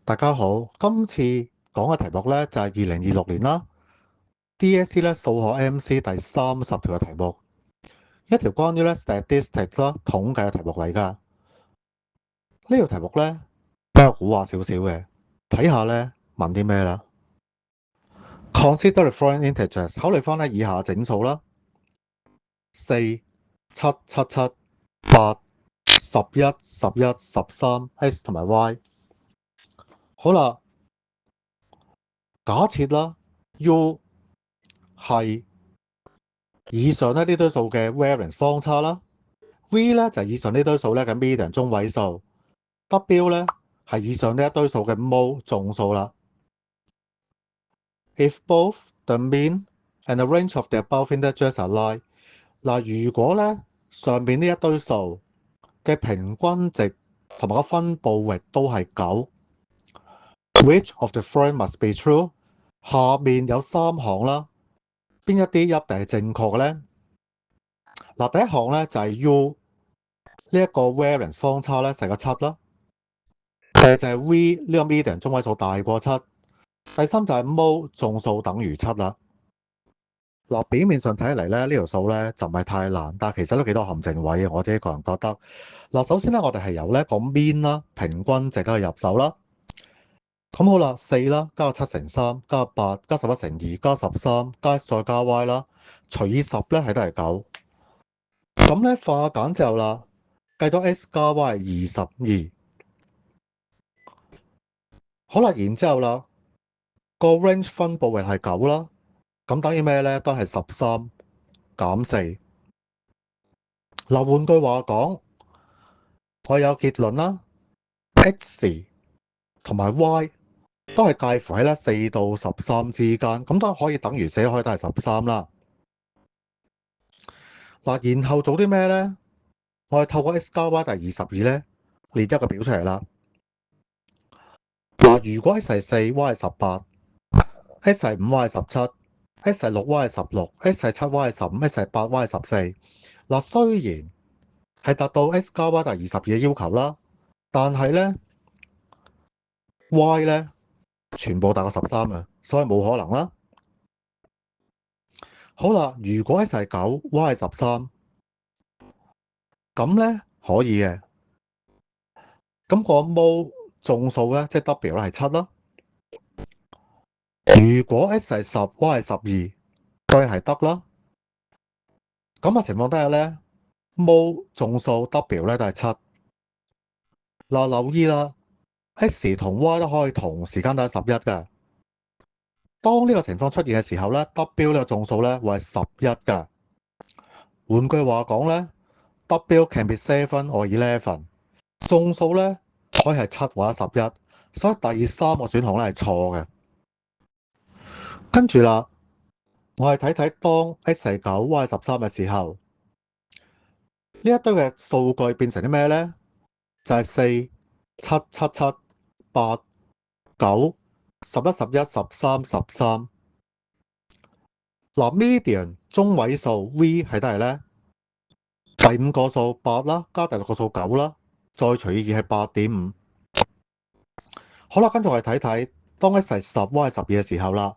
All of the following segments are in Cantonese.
大家好，今次講嘅題目呢，就係2026年啦，DSE 咧數學 MC 第30條嘅題目，一條關於咧 statistics 啦統計嘅題目嚟㗎。呢條題目呢，比較古惑少少嘅，睇下呢問啲咩啦。Consider the following integers，考慮翻呢以下整數啦：4、7、7、7、8、11、11、13、x 同埋 y。好啦，假設啦 U 係以上呢堆數嘅 variance 方差啦 ，V 咧就係以上呢堆數咧嘅 median 中位數 ，W 咧係以上呢一堆數嘅 mode 總數啦。If both the mean and the range of the above integers are like， 嗱，如果咧上面呢一堆數嘅平均值同埋個分佈域都係9 ，which of the following must be true？ 下面有3項啦，邊一啲一定係正確嘅咧？嗱，第一項咧就係 U 呢一個 variance 方差咧細過7啦，第二就係 V 呢個 median 中位數大過7，第三就係 mode 總數等於7啦。嗱，表面上睇嚟咧呢條數咧就唔係太難，但係其實都幾多陷阱位嘅，我自己個人覺得。嗱，首先咧我哋係由呢個 mean 啦，平均值去入手啦。咁好啦，4啦，加7乘3，加8，加11乘2，加13，加再加 y 啦，除以10咧係都係9。咁咧化簡之後啦，計到 x 加 y 係22。好啦，然之後啦，個 range 分佈域係9啦，咁等於咩咧？都係13減4。嗱，換句話講，我有結論啦 ，x 同埋 y 都係介乎喺咧4到13之間，咁都可以等於寫開都係13啦。嗱，然後做啲咩咧？我係透過 x 加 y 係22咧，列一個表出嚟啦。嗱，如果 x 係4 y 係18，x 係5 y 係17，x 係6 y 係16，x 係7 y 係15，x 係8 y 係14。嗱，雖然係達到 x 加 y 係22嘅要求啦，但係咧 y 咧全部大過13啊，所以冇可能啦。好啦，如果 x 係9 y 係13，咁咧可以嘅。咁個 mode 總數咧，即係 W 咧係7啦。如果 x 係10 y 係12，都係得啦。咁嘅情況底下咧，mode 總數 W 咧都係7。嗱，留意啦 ，x 同 y 都可以同時間都係11嘅。當呢個情況出現嘅時候咧 ，W 呢個總數咧會係11嘅。換句話講咧 ，W can be 7 or 11，總數咧可以係7或者11，所以第三個選項咧係錯嘅。跟住啦，我係睇睇當 x 係9 y 係13嘅時候，呢一堆嘅數據變成啲咩咧？就係4、7、7、7、8、9、11、11、13、13。嗱，median 中位數 V 係得嚟咧，第5個數8啦，加第6個數9啦，再除以2係8.5。好啦，跟住我哋睇睇當 x 係10 y 係12嘅時候啦，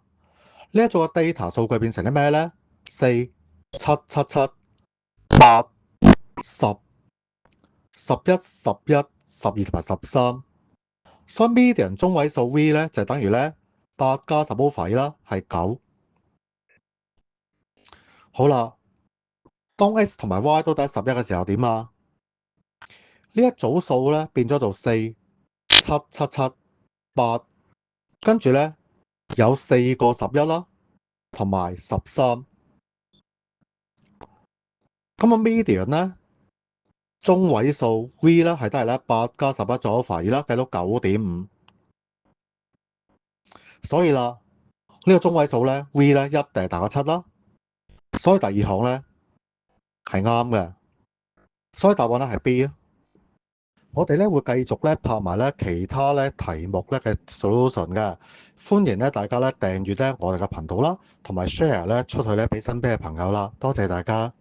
呢一組嘅 data 數據變成啲咩咧？4、7、7、7、8、10、11、11、12同埋13。所以 median 中位數 V 咧就等於咧8加10 over 啦，係9。好啦，當 x 同埋 y 都得11嘅時候點啊？呢一組數咧變咗做4、7、7、7、8，跟住咧有4個11啦，同埋13。咁啊 median 咧中位數 V 咧係得嚟咧8加11再 over 啦，計到9.5。所以啦，呢個中位數咧 V 咧一定係大過7啦。所以第二項咧係啱嘅，所以答案咧係 B 啊。我哋咧會繼續咧拍埋咧其他咧題目咧嘅 solution 嘅，歡迎咧大家咧訂閱咧我哋嘅頻道啦，同埋 share 咧出去咧俾身邊嘅朋友啦，多謝大家。